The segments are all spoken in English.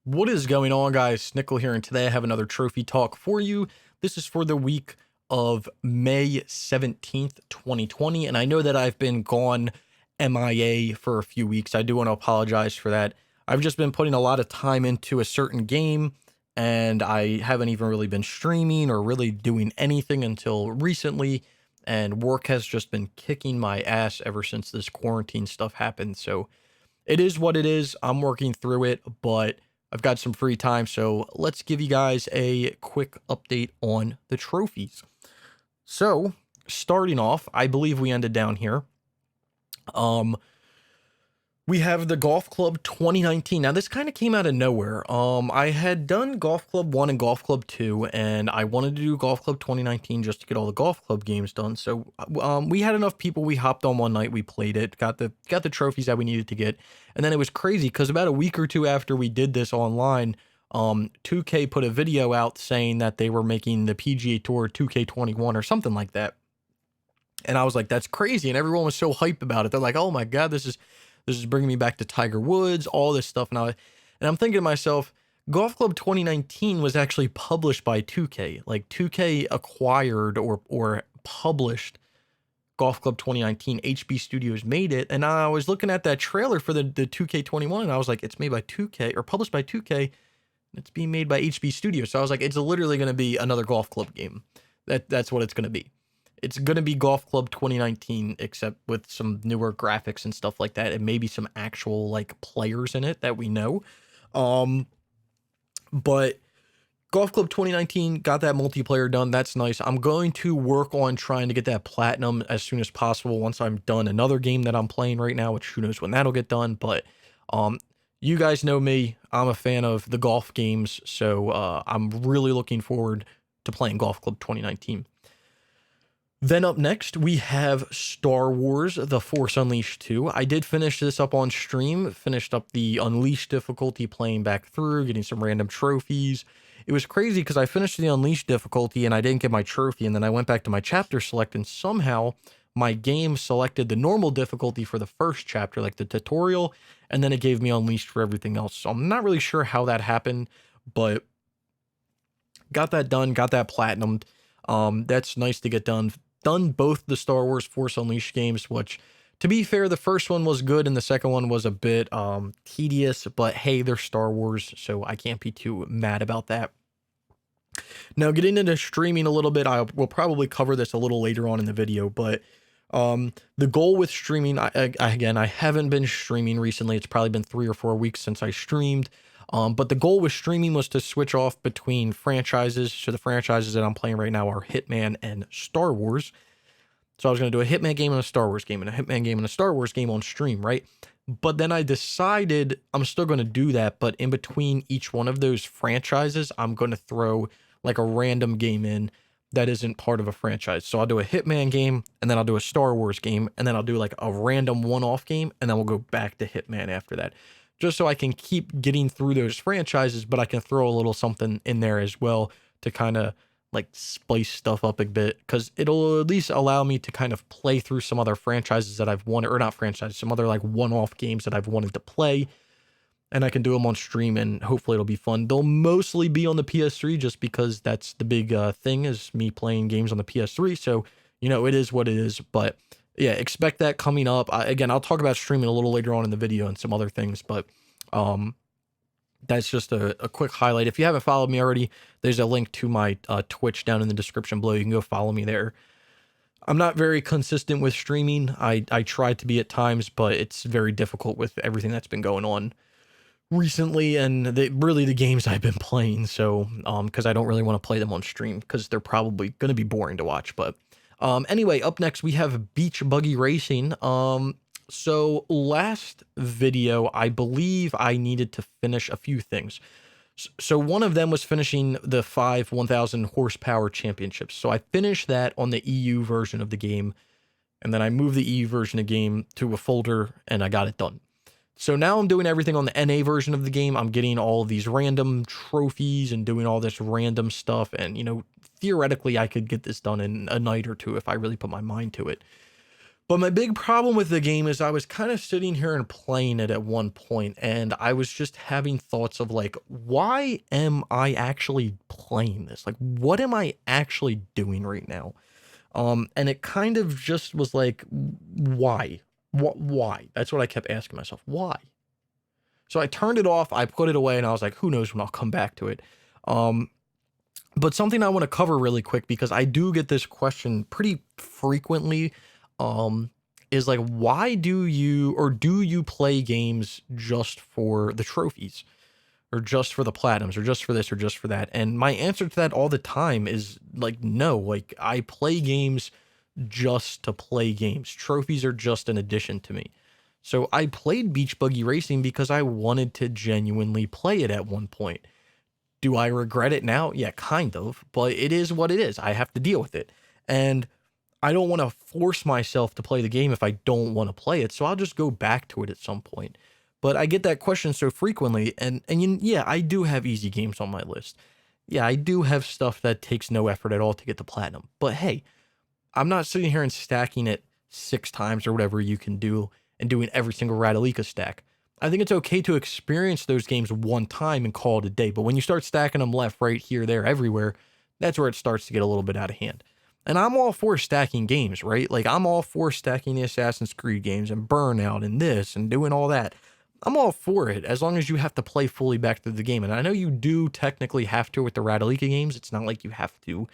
What is going on, guys? Snickel here, and today I have another trophy talk for you. This is for the week of May 17th, 2020, and I know that I've been gone MIA for a few weeks. I do want to apologize for that. I've just been putting a lot of time into a certain game, and I haven't even really been streaming or really doing anything until recently, and work has just been kicking my ass ever since this quarantine stuff happened, so it is what it is. I'm working through it, but I've got some free time, so let's give you guys a quick update on the trophies. So, starting off, I believe we ended down here. Um, we have the Golf Club 2019. Now, this kind of came out of nowhere. I had done Golf Club 1 and Golf Club 2, and I wanted to do Golf Club 2019 just to get all the Golf Club games done. So, we had enough people. We hopped on one night, we played it, got the trophies that we needed to get. And then it was crazy because about a week or two after we did this online, 2K put a video out saying that they were making the PGA Tour 2K21 or something like that. And I was like, that's crazy. And everyone was so hyped about it. They're like, oh my God, this is bringing me back to Tiger Woods, all this stuff. And I'm thinking to myself, Golf Club 2019 was actually published by 2K. Like 2K acquired or published Golf Club 2019. HB Studios made it. And I was looking at that trailer for the 2K21, and I was like, it's made by 2K or published by 2K. It's being made by HB Studios. So I was like, it's literally going to be another Golf Club game. That's what it's going to be. It's going to be Golf Club 2019, except with some newer graphics and stuff like that, and maybe some actual like players in it that we know. But Golf Club 2019 got that multiplayer done. That's nice. I'm going to work on trying to get that platinum as soon as possible once I'm done another game that I'm playing right now, which who knows when that'll get done. But you guys know me. I'm a fan of the golf games, so I'm really looking forward to playing Golf Club 2019. Then up next, we have Star Wars The Force Unleashed 2. I did finish this up on stream, finished up the Unleashed difficulty, playing back through, getting some random trophies. It was crazy because I finished the Unleashed difficulty and I didn't get my trophy, and then I went back to my chapter select, and somehow my game selected the normal difficulty for the first chapter, like the tutorial, and then it gave me Unleashed for everything else. So I'm not really sure how that happened, but got that done, got that platinumed. That's nice to get done both the Star Wars Force Unleashed games, which, to be fair, the first one was good and the second one was a bit tedious, but hey, they're Star Wars, so I can't be too mad about that. Now, getting into streaming a little bit, I will probably cover this a little later on in the video, but the goal with streaming, I haven't been streaming recently. It's probably been 3 or 4 weeks since I streamed. But the goal with streaming was to switch off between franchises. So the franchises that I'm playing right now are Hitman and Star Wars. So I was going to do a Hitman game and a Star Wars game and a Hitman game and a Star Wars game on stream, right? But then I decided I'm still going to do that. But in between each one of those franchises, I'm going to throw like a random game in that isn't part of a franchise. So I'll do a Hitman game, and then I'll do a Star Wars game, and then I'll do like a random one-off game, and then we'll go back to Hitman after that, just so I can keep getting through those franchises, but I can throw a little something in there as well to kind of like spice stuff up a bit, because it'll at least allow me to kind of play through some other franchises that I've wanted, or not franchises, some other like one-off games that I've wanted to play, and I can do them on stream, and hopefully it'll be fun. They'll mostly be on the PS3 just because that's the big thing, is me playing games on the PS3. So, you know, it is what it is, but yeah, expect that coming up. Again, I'll talk about streaming a little later on in the video and some other things, but that's just a quick highlight. If you haven't followed me already, there's a link to my Twitch down in the description below. You can go follow me there. I'm not very consistent with streaming. I try to be at times, but it's very difficult with everything that's been going on recently, and really the games I've been playing. So because I don't really want to play them on stream because they're probably going to be boring to watch. But anyway, up next we have Beach Buggy Racing. So last video, I believe I needed to finish a few things. So one of them was finishing the 5 1000 horsepower championships. So I finished that on the EU version of the game, and then I moved the EU version of the game to a folder, and I got it done. So now I'm doing everything on the NA version of the game. I'm getting all of these random trophies and doing all this random stuff. And, you know, theoretically, I could get this done in a night or two if I really put my mind to it. But my big problem with the game is I was kind of sitting here and playing it at one point, and I was just having thoughts of like, why am I actually playing this? Like, what am I actually doing right now? And it kind of just was like, why? What? Why? That's what I kept asking myself. Why? So I turned it off. I put it away, and I was like, who knows when I'll come back to it. Um, but something I want to cover really quick because I do get this question pretty frequently um is like, why do you play games just for the trophies or just for the platinums or just for this or just for that? And my answer to that all the time is like, no. Like, I play games just to play games. Trophies are just an addition to me. So I played Beach Buggy Racing because I wanted to genuinely play it at one point. Do I regret it now? Yeah, kind of, but it is what it is. I have to deal with it. And I don't want to force myself to play the game if I don't want to play it. So I'll just go back to it at some point. But I get that question so frequently. Yeah, I do have easy games on my list. Yeah, I do have stuff that takes no effort at all to get to platinum. But hey, I'm not sitting here and stacking it 6 times or whatever you can do and doing every single Radalika stack. I think it's okay to experience those games one time and call it a day. But when you start stacking them left, right, here, there, everywhere, that's where it starts to get a little bit out of hand. And I'm all for stacking games, right? Like, I'm all for stacking the Assassin's Creed games and Burnout and this and doing all that. I'm all for it as long as you have to play fully back through the game. And I know you do technically have to with the Radalika games. It's not like you have to.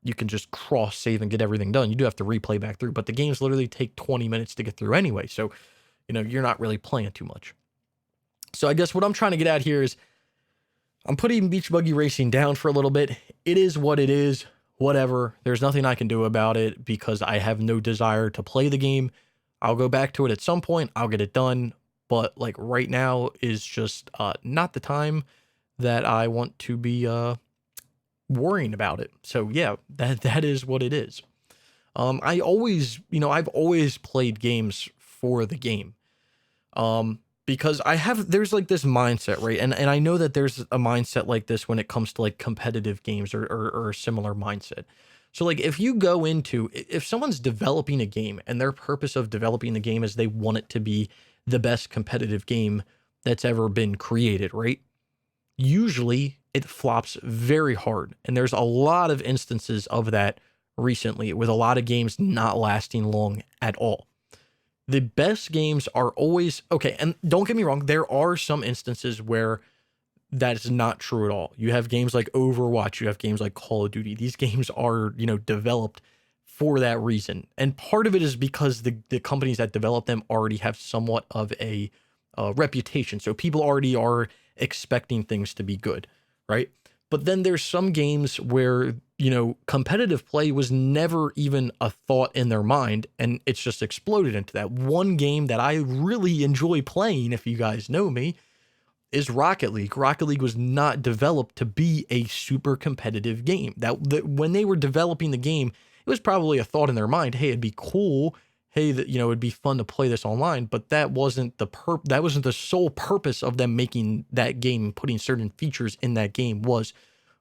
You can just cross save and get everything done. You do have to replay back through, but the games literally take 20 minutes to get through anyway. So, you're not really playing too much. So I guess what I'm trying to get at here is I'm putting Beach Buggy Racing down for a little bit. It is what it is. Whatever. There's nothing I can do about it because I have no desire to play the game. I'll go back to it at some point. I'll get it done. But like right now is just not the time that I want to be worrying about it. So yeah, that is what it is. I always, I've always played games for the game. Because there's like this mindset, right? And I know that there's a mindset like this when it comes to like competitive games or a similar mindset. So like if someone's developing a game and their purpose of developing the game is they want it to be the best competitive game that's ever been created, right? Usually it flops very hard. And there's a lot of instances of that recently with a lot of games not lasting long at all. The best games are always okay. And don't get me wrong, there are some instances where that is not true at all. You have games like Overwatch, you have games like Call of Duty. These games are, developed for that reason. And part of it is because the companies that develop them already have somewhat of a reputation. So people already are expecting things to be good, right? But then there's some games where, competitive play was never even a thought in their mind, and it's just exploded into that. One game that I really enjoy playing, if you guys know me, is Rocket League. Rocket League was not developed to be a super competitive game. That when they were developing the game, it was probably a thought in their mind, hey, it'd be cool. Hey, it'd be fun to play this online, but that wasn't the sole purpose of them making that game, putting certain features in that game was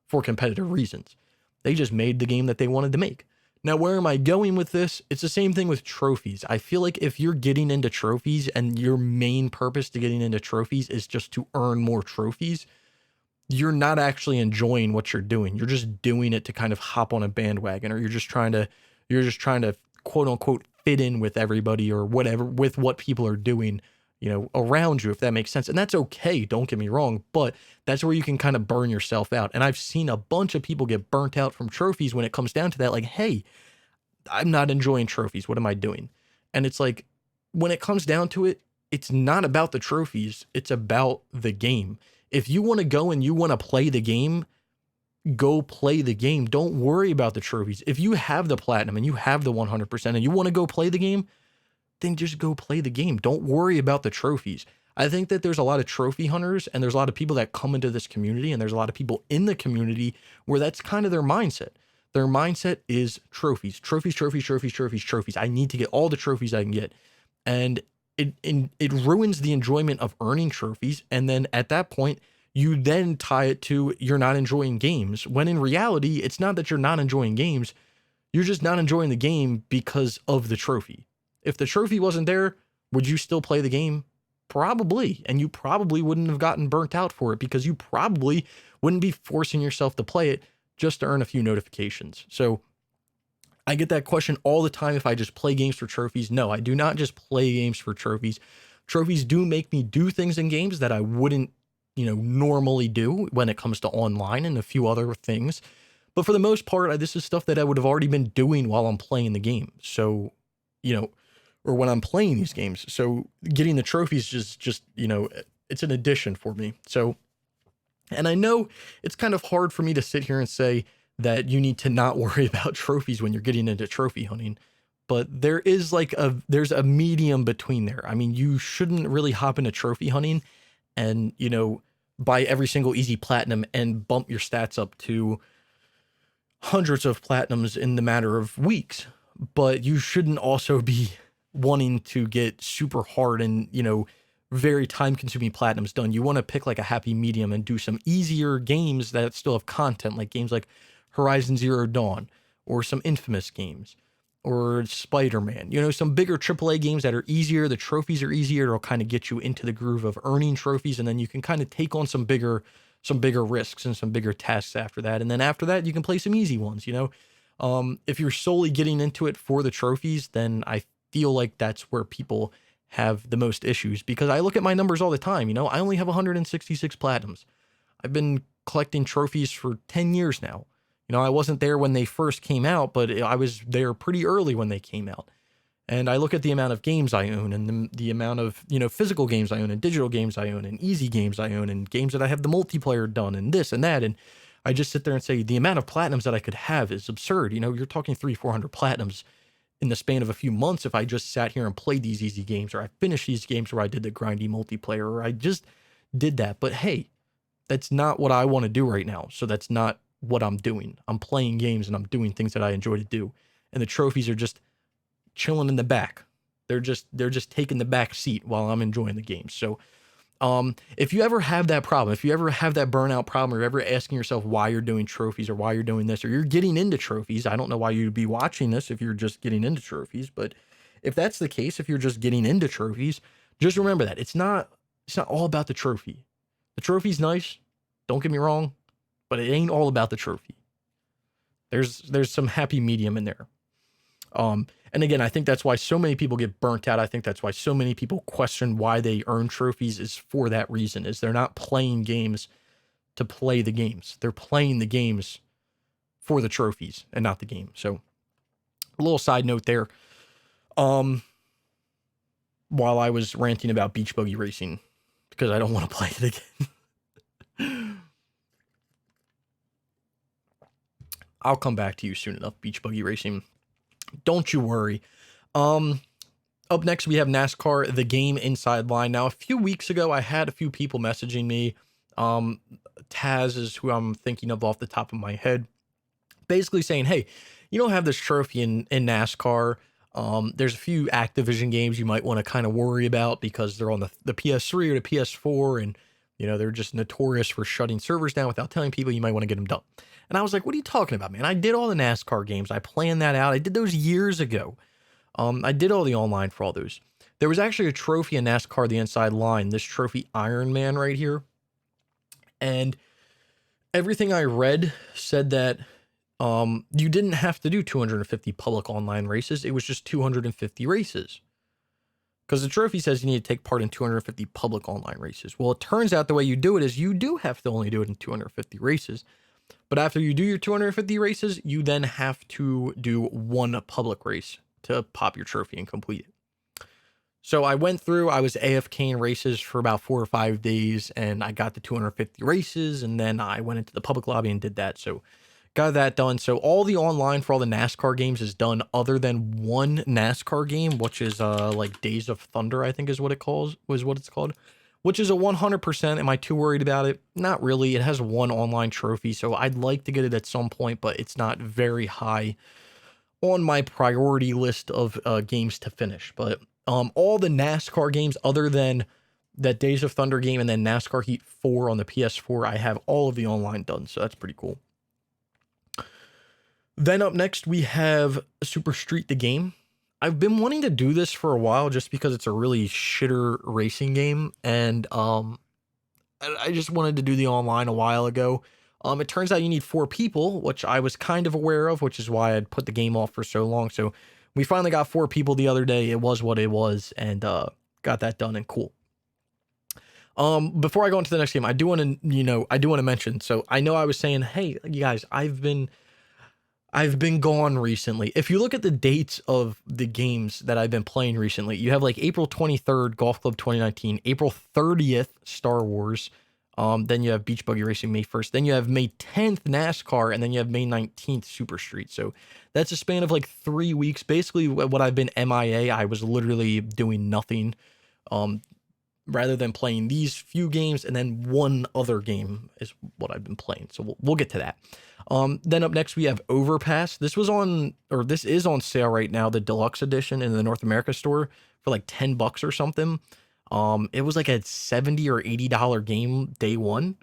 for competitive reasons. They just made the game that they wanted to make. Now, where am I going with this? It's the same thing with trophies. I feel like if you're getting into trophies and your main purpose to getting into trophies is just to earn more trophies, you're not actually enjoying what you're doing. You're just doing it to kind of hop on a bandwagon, or you're just trying to quote unquote fit in with everybody or whatever, with what people are doing, around you, if that makes sense. And that's okay. Don't get me wrong, but that's where you can kind of burn yourself out. And I've seen a bunch of people get burnt out from trophies when it comes down to that. Like, hey, I'm not enjoying trophies. What am I doing? And it's like, when it comes down to it, it's not about the trophies. It's about the game. If you want to go and you want to play the game, go play the game. Don't worry about the trophies. If you have the platinum and you have the 100% and you want to go play the game, then just go play the game. Don't worry about the trophies. I think that there's a lot of trophy hunters and there's a lot of people that come into this community and there's a lot of people in the community where that's kind of their mindset. Their mindset is trophies, trophies, trophies, trophies, trophies, trophies. I need to get all the trophies I can get. And it ruins the enjoyment of earning trophies. And then at that point, you then tie it to you're not enjoying games, when in reality, it's not that you're not enjoying games. You're just not enjoying the game because of the trophy. If the trophy wasn't there, would you still play the game? Probably. And you probably wouldn't have gotten burnt out for it because you probably wouldn't be forcing yourself to play it just to earn a few notifications. So I get that question all the time if I just play games for trophies. No, I do not just play games for trophies. Trophies do make me do things in games that I wouldn't, normally do when it comes to online and a few other things. But for the most part, this is stuff that I would have already been doing while I'm playing the game. So, or when I'm playing these games. So getting the trophies just, it's an addition for me. So, and I know it's kind of hard for me to sit here and say that you need to not worry about trophies when you're getting into trophy hunting, but there's a medium between there. I mean, you shouldn't really hop into trophy hunting and, buy every single easy platinum and bump your stats up to hundreds of platinums in the matter of weeks. But you shouldn't also be wanting to get super hard and, very time consuming platinums done. You want to pick like a happy medium and do some easier games that still have content, like games like Horizon Zero Dawn or some Infamous games or Spider-Man, some bigger AAA games that are easier. The trophies are easier. It'll kind of get you into the groove of earning trophies. And then you can kind of take on some bigger risks and some bigger tasks after that. And then after that, you can play some easy ones, if you're solely getting into it for the trophies, then I feel like that's where people have the most issues, because I look at my numbers all the time. I only have 166 platinums. I've been collecting trophies for 10 years now. I wasn't there when they first came out, but I was there pretty early when they came out. And I look at the amount of games I own and the amount of, physical games I own and digital games I own and easy games I own and games that I have the multiplayer done and this and that. And I just sit there and say the amount of platinums that I could have is absurd. You're talking 300-400 platinums in the span of a few months if I just sat here and played these easy games, or I finished these games where I did the grindy multiplayer, or I just did that. But hey, that's not what I want to do right now. So that's not what I'm doing. I'm playing games and I'm doing things that I enjoy to do. And the trophies are just chilling in the back. They're just taking the back seat while I'm enjoying the game. So if you ever have that problem, if you ever have that burnout problem, or you're ever asking yourself why you're doing trophies or why you're doing this, or you're getting into trophies, I don't know why you'd be watching this if you're just getting into trophies, but if that's the case, if you're just getting into trophies, just remember that it's not all about the trophy. The trophy's nice, don't get me wrong, but it ain't all about the trophy. There's some happy medium in there. And again, I think that's why so many people get burnt out. I think that's why so many people question why they earn trophies, is for that reason, is they're not playing games to play the games. They're playing the games for the trophies and not the game. So a little side note there. While I was ranting about beach buggy racing, because I don't want to play it again. I'll come back to you soon enough, beach buggy racing. Don't you worry. Up next, we have NASCAR, the game inside line. Now, a few weeks ago, I had a few people messaging me. Taz is who I'm thinking of off the top of my head, basically saying, hey, you don't have this trophy in NASCAR. There's a few Activision games you might want to kind of worry about because they're on the PS3 or the PS4, and they're just notorious for shutting servers down without telling people. You might want to get them done. And I was like, what are you talking about, man? I did all the NASCAR games. I planned that out. I did those years ago. I did all the online for all those. There was actually a trophy in NASCAR, the inside line, this trophy Iron Man right here. And everything I read said that you didn't have to do 250 public online races. It was just 250 races. Because the trophy says you need to take part in 250 public online races. Well, it turns out the way you do it is you do have to only do it in 250 races. But after you do your 250 races, you then have to do one public race to pop your trophy and complete it. So I went through, I was AFK in races for about 4 or 5 days, and I got the 250 races, and then I went into the public lobby and did that. So got that done. So all the online for all the NASCAR games is done, other than one NASCAR game, which is like Days of Thunder, I think is what it's called, which is a 100%. Am I too worried about it? Not really. It has one online trophy, so I'd like to get it at some point, but it's not very high on my priority list of games to finish. But all the NASCAR games, other than that Days of Thunder game and then NASCAR Heat 4 on the PS4, I have all of the online done, so that's pretty cool. Then up next, we have Super Street the game. I've been wanting to do this for a while just because it's a really shitter racing game, and I just wanted to do the online a while ago. It turns out you need 4 people, which I was kind of aware of, which is why I'd put the game off for so long. So we finally got 4 people the other day. It was what it was, and got that done and cool. Before I go into the next game, I do want to mention. So I know I was saying, hey, you guys, I've been gone recently. If you look at the dates of the games that I've been playing recently, you have like April 23rd, Golf Club 2019, April 30th, Star Wars. Then you have Beach Buggy Racing May 1st. Then you have May 10th, NASCAR. And then you have May 19th, Super Street. So that's a span of like 3 weeks. Basically, what I've been MIA, I was literally doing nothing. Rather than playing these few games and then one other game is what I've been playing. So we'll get to that. Then up next we have Overpass. This is on sale right now, the deluxe edition in the North America store for like $10 or something. It was like a $70 or $80 game day one.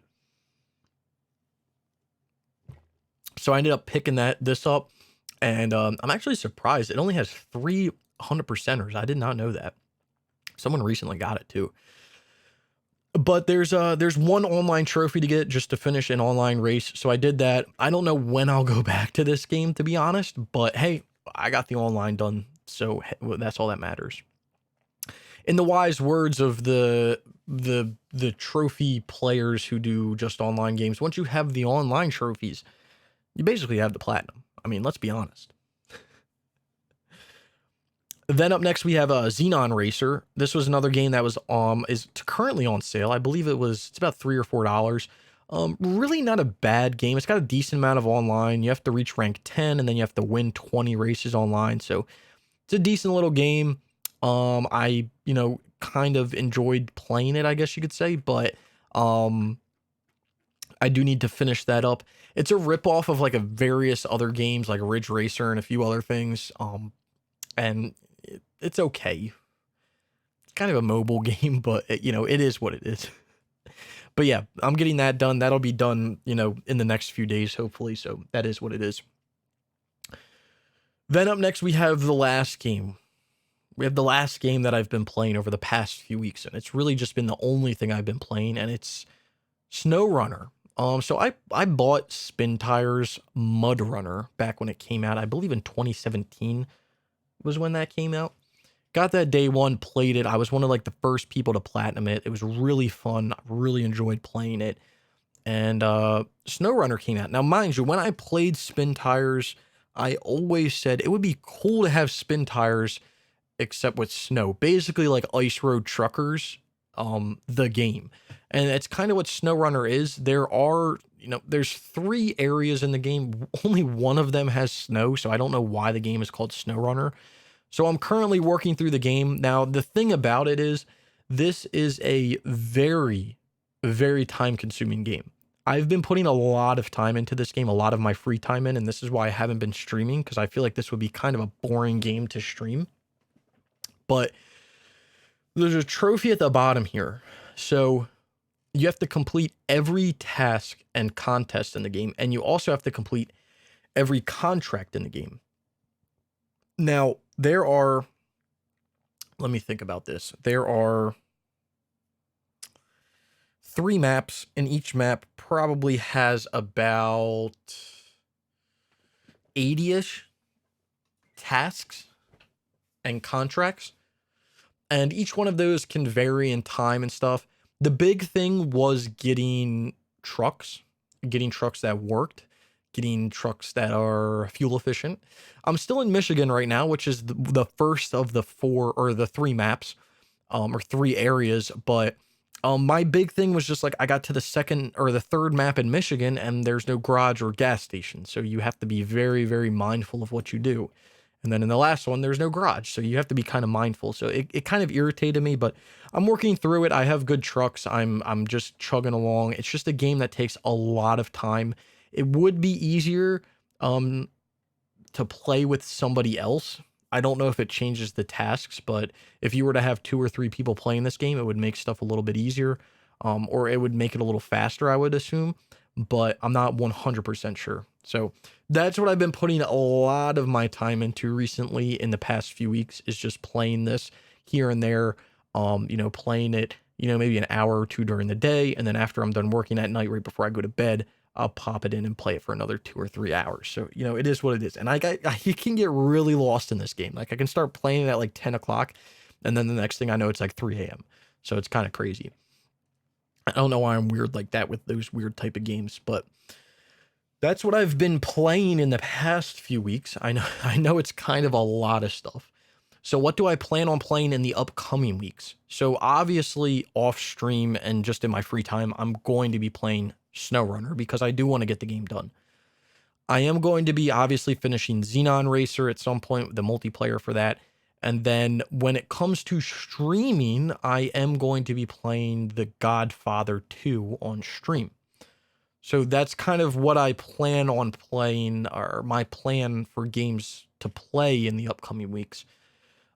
So I ended up picking this up, and I'm actually surprised. It only has 300%ers. I did not know that. Someone recently got it too. But there's one online trophy to get just to finish an online race. So I did that. I don't know when I'll go back to this game, to be honest, but hey, I got the online done. So that's all that matters. In the wise words of the trophy players who do just online games, once you have the online trophies, you basically have the platinum. I mean, let's be honest. Then up next we have Xenon Racer. This was another game that was is currently on sale. I believe it's about $3 or $4. Really not a bad game. It's got a decent amount of online. You have to reach rank 10 and then you have to win 20 races online. So it's a decent little game. I kind of enjoyed playing it, I guess you could say, but I do need to finish that up. It's a ripoff of like a various other games like Ridge Racer and a few other things. And it's okay. It's kind of a mobile game, but it is what it is. But yeah, I'm getting that done. That'll be done, in the next few days, hopefully. So that is what it is. Then up next, we have the last game. We have the last game that I've been playing over the past few weeks, and it's really just been the only thing I've been playing, and it's SnowRunner. So I bought Spin Tires Mud Runner back when it came out. I believe in 2017 was when that came out. Got that day one, played it. I was one of like the first people to platinum it. It was really fun. I really enjoyed playing it. And SnowRunner came out. Now, mind you, when I played Spin Tires, I always said it would be cool to have Spin Tires except with snow. Basically like Ice Road Truckers, the game. And it's kind of what SnowRunner is. There's 3 areas in the game. Only one of them has snow, so I don't know why the game is called SnowRunner. So I'm currently working through the game. Now, the thing about it is, this is a very, very time-consuming game. I've been putting a lot of time into this game, a lot of my free time in, and this is why I haven't been streaming, because I feel like this would be kind of a boring game to stream. But there's a trophy at the bottom here. So you have to complete every task and contest in the game, and you also have to complete every contract in the game. Now, let me think about this. There are 3 maps, and each map probably has about 80-ish tasks and contracts. And each one of those can vary in time and stuff. The big thing was getting trucks that worked, getting trucks that are fuel efficient. I'm still in Michigan right now, which is the first of the 4 or the 3 maps, or 3 areas. But my big thing was just like I got to the 2nd or the 3rd map in Michigan, and there's no garage or gas station, so you have to be very, very mindful of what you do. And then in the last one, there's no garage, so you have to be kind of mindful. So it kind of irritated me, but I'm working through it. I have good trucks. I'm just chugging along. It's just a game that takes a lot of time. It would be easier to play with somebody else. I don't know if it changes the tasks, but if you were to have 2 or 3 people playing this game, it would make stuff a little bit easier, or it would make it a little faster, I would assume, but I'm not 100% sure. So that's what I've been putting a lot of my time into recently in the past few weeks, is just playing this here and there. Playing it, maybe an hour or two during the day. And then after I'm done working at night, right before I go to bed, I'll pop it in and play it for another 2 or 3 hours. So, it is what it is. And you can get really lost in this game. Like I can start playing it at like 10 o'clock. And then the next thing I know, it's like 3 a.m. So it's kind of crazy. I don't know why I'm weird like that with those weird type of games, but that's what I've been playing in the past few weeks. I know it's kind of a lot of stuff. So what do I plan on playing in the upcoming weeks? So obviously off stream and just in my free time, I'm going to be playing SnowRunner because I do want to get the game done. I am going to be obviously finishing Xenon Racer at some point, the multiplayer for that. And then when it comes to streaming, I am going to be playing The Godfather 2 on stream. So that's kind of what I plan on playing, or my plan for games to play in the upcoming weeks.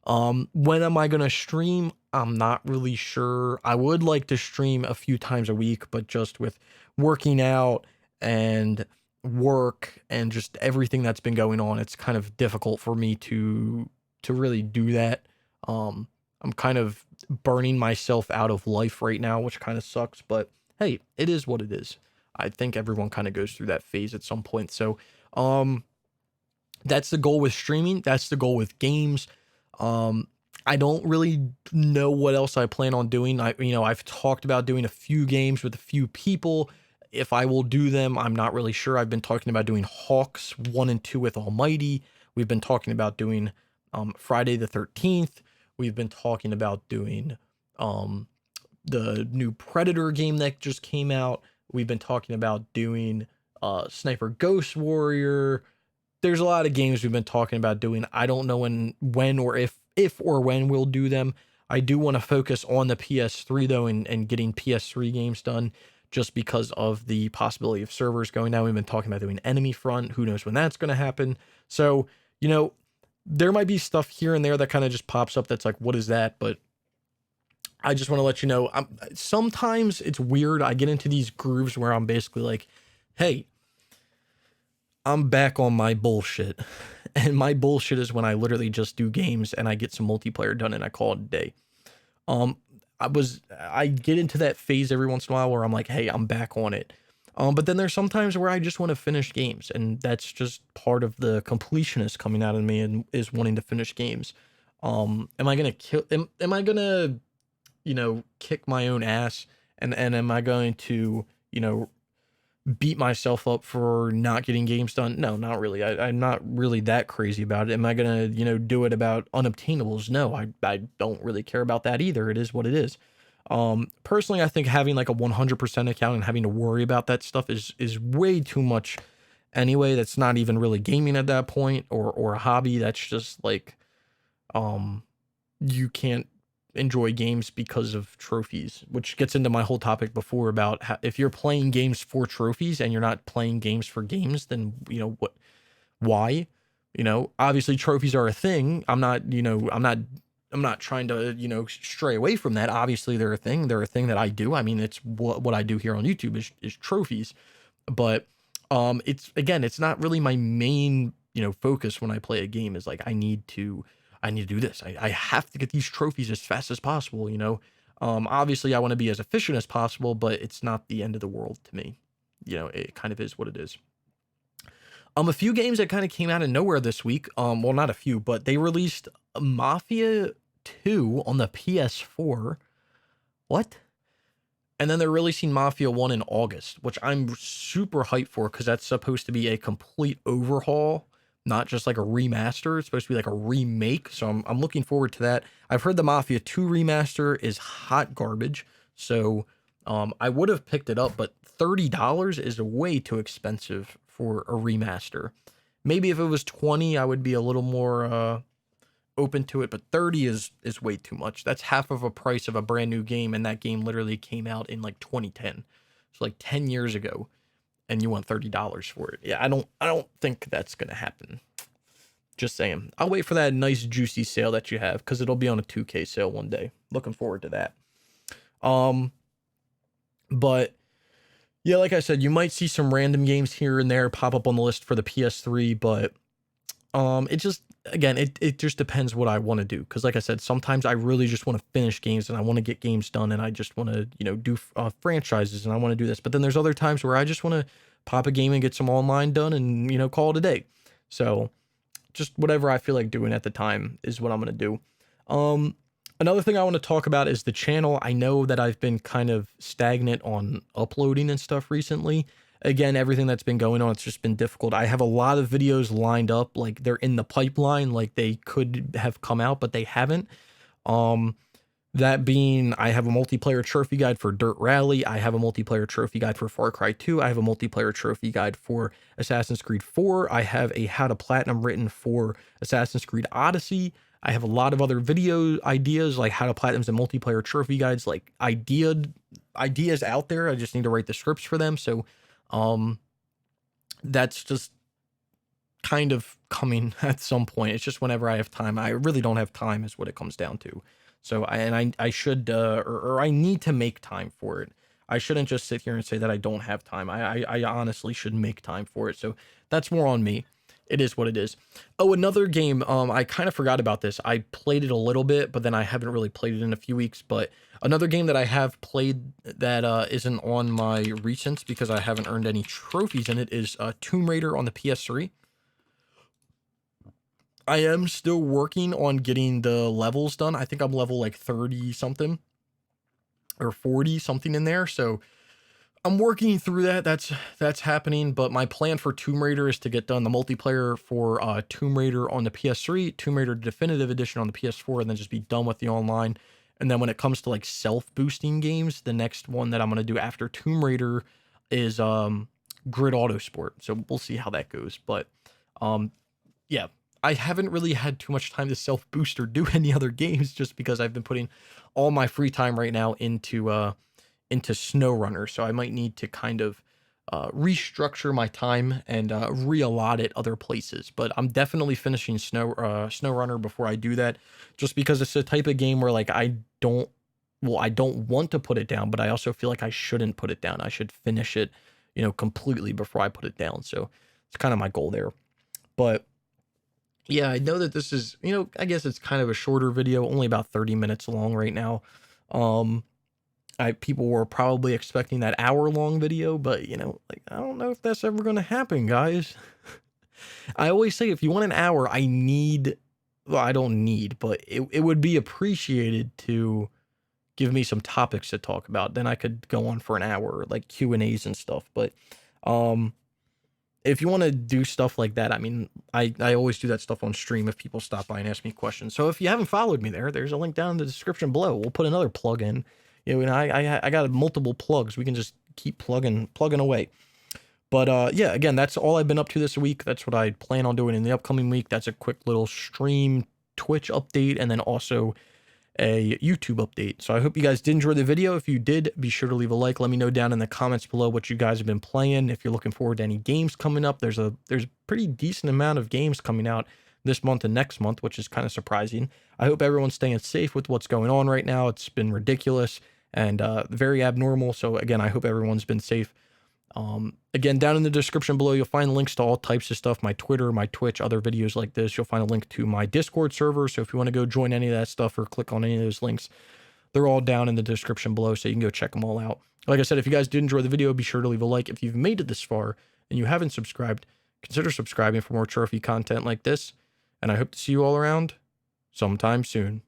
When am I going to stream? I'm not really sure. I would like to stream a few times a week, but just with working out and work and just everything that's been going on, it's kind of difficult for me to really do that. I'm kind of burning myself out of life right now, which kind of sucks, but hey, it is what it is. I think everyone kind of goes through that phase at some point. So, that's the goal with streaming. That's the goal with games. I don't really know what else I plan on doing. I've talked about doing a few games with a few people. If I will do them, I'm not really sure. I've been talking about doing Hawks 1 and 2 with Almighty. We've been talking about doing Friday the 13th. We've been talking about doing the new Predator game that just came out. We've been talking about doing Sniper Ghost Warrior. There's a lot of games we've been talking about doing. I don't know when or if or when we'll do them. I do want to focus on the PS3 though, and getting PS3 games done, just because of the possibility of servers going down. We've been talking about doing Enemy Front. Who knows when that's going to happen? So, there might be stuff here and there that kind of just pops up that's like, what is that? But I just want to let you know, sometimes it's weird. I get into these grooves where I'm basically like, hey, I'm back on my bullshit. And my bullshit is when I literally just do games and I get some multiplayer done and I call it a day. I get into that phase every once in a while where I'm like, hey, I'm back on it. But then there's sometimes where I just want to finish games, and that's just part of the completionist coming out of me and is wanting to finish games. Am I gonna am I gonna, kick my own ass, and am I going to, beat myself up for not getting games done? No, not really. I'm not really that crazy about it. Am I gonna, do it about unobtainables? No, I don't really care about that either. It is what it is. Personally, I think having like a 100% account and having to worry about that stuff is way too much anyway. That's not even really gaming at that point, or a hobby. That's just like, you can't enjoy games because of trophies, which gets into my whole topic before about how, if you're playing games for trophies and you're not playing games for games, then why? Obviously trophies are a thing. I'm not trying to, stray away from that. Obviously they're a thing. They're a thing that I do. I mean, it's what I do here on YouTube is trophies, but it's not really my main, focus when I play a game. Is like, I need to do this. I have to get these trophies as fast as possible, obviously I want to be as efficient as possible, but it's not the end of the world to me. It kind of is what it is. A few games that kind of came out of nowhere this week. Well, not a few, but they released Mafia 2 on the PS4. What? And then they're releasing Mafia 1 in August, which I'm super hyped for because that's supposed to be a complete overhaul, not just like a remaster. It's supposed to be like a remake. So I'm looking forward to that. I've heard the Mafia 2 remaster is hot garbage. So I would have picked it up, but $30 is way too expensive for a remaster. Maybe if it was 20, I would be a little more open to it, but 30 is way too much. That's half of a price of a brand new game, and that game literally came out in like 2010. So like 10 years ago, and you want $30 for it. Yeah, I don't think that's gonna happen. Just saying. I'll wait for that nice juicy sale that you have, because it'll be on a 2K sale one day. Looking forward to that. But Yeah, like I said, you might see some random games here and there pop up on the list for the PS3, but it just, again, it just depends what I want to do. Because like I said, sometimes I really just want to finish games and I want to get games done and I just want to, do franchises and I want to do this. But then there's other times where I just want to pop a game and get some online done and, call it a day. So just whatever I feel like doing at the time is what I'm going to do. Um, Another thing I want to talk about is the channel. I know that I've been kind of stagnant on uploading and stuff recently. Again, everything that's been going on, it's just been difficult. I have a lot of videos lined up, like they're in the pipeline, like they could have come out, but they haven't. Um, that being, I have a multiplayer trophy guide for Dirt Rally. I have a multiplayer trophy guide for Far Cry 2. I have a multiplayer trophy guide for Assassin's Creed 4. I have a how to platinum written for Assassin's Creed Odyssey. I have a lot of other video ideas like how to platinums and multiplayer trophy guides, like ideas out there. I just need to write the scripts for them. So, um, that's just kind of coming at some point. It's just whenever I have time. I really don't have time is what it comes down to. So I should or I need to make time for it. I shouldn't just sit here and say that I don't have time. I honestly should make time for it. So that's more on me. It is what it is. Oh, another game. I kind of forgot about this. I played it a little bit, but then I haven't really played it in a few weeks. But another game that I have played that isn't on my recents because I haven't earned any trophies in it is Tomb Raider on the PS3. I am still working on getting the levels done. I think I'm level like 30 something or 40 something in there. So I'm working through that. That's happening. But my plan for Tomb Raider is to get done the multiplayer for Tomb Raider on the PS3, Tomb Raider Definitive Edition on the PS4, and then just be done with the online. And then when it comes to like self-boosting games, the next one that I'm gonna do after Tomb Raider is Grid Autosport. So we'll see how that goes. But yeah, I haven't really had too much time to self boost or do any other games just because I've been putting all my free time right now into SnowRunner. So I might need to kind of restructure my time and reallot it other places. But I'm definitely finishing SnowRunner before I do that, just because it's a type of game where like I don't want to put it down, but I also feel like I shouldn't put it down. I should finish it, completely before I put it down. So it's kind of my goal there. But yeah, I know that this is, I guess it's kind of a shorter video, only about 30 minutes long right now. Um, people were probably expecting that hour-long video, but like I don't know if that's ever going to happen, guys. I always say if you want an hour, I don't need, but it would be appreciated to give me some topics to talk about. Then I could go on for an hour, like Q&As and stuff. But um if you want to do stuff like that, I mean, I always do that stuff on stream if people stop by and ask me questions. So if you haven't followed me there's a link down in the description below. We'll put another plug in. I got multiple plugs. We can just keep plugging away. But yeah, again, that's all I've been up to this week. That's what I plan on doing in the upcoming week. That's a quick little stream Twitch update and then also a YouTube update. So I hope you guys did enjoy the video. If you did, be sure to leave a like. Let me know down in the comments below what you guys have been playing. If you're looking forward to any games coming up, there's a pretty decent amount of games coming out this month and next month, which is kind of surprising. I hope everyone's staying safe with what's going on right now. It's been ridiculous and very abnormal. So again, I hope everyone's been safe. Again, down in the description below, you'll find links to all types of stuff, my Twitter, my Twitch, other videos like this. You'll find a link to my Discord server. So if you want to go join any of that stuff or click on any of those links, they're all down in the description below. So you can go check them all out. Like I said, if you guys did enjoy the video, be sure to leave a like. If you've made it this far and you haven't subscribed, consider subscribing for more trophy content like this. And I hope to see you all around sometime soon.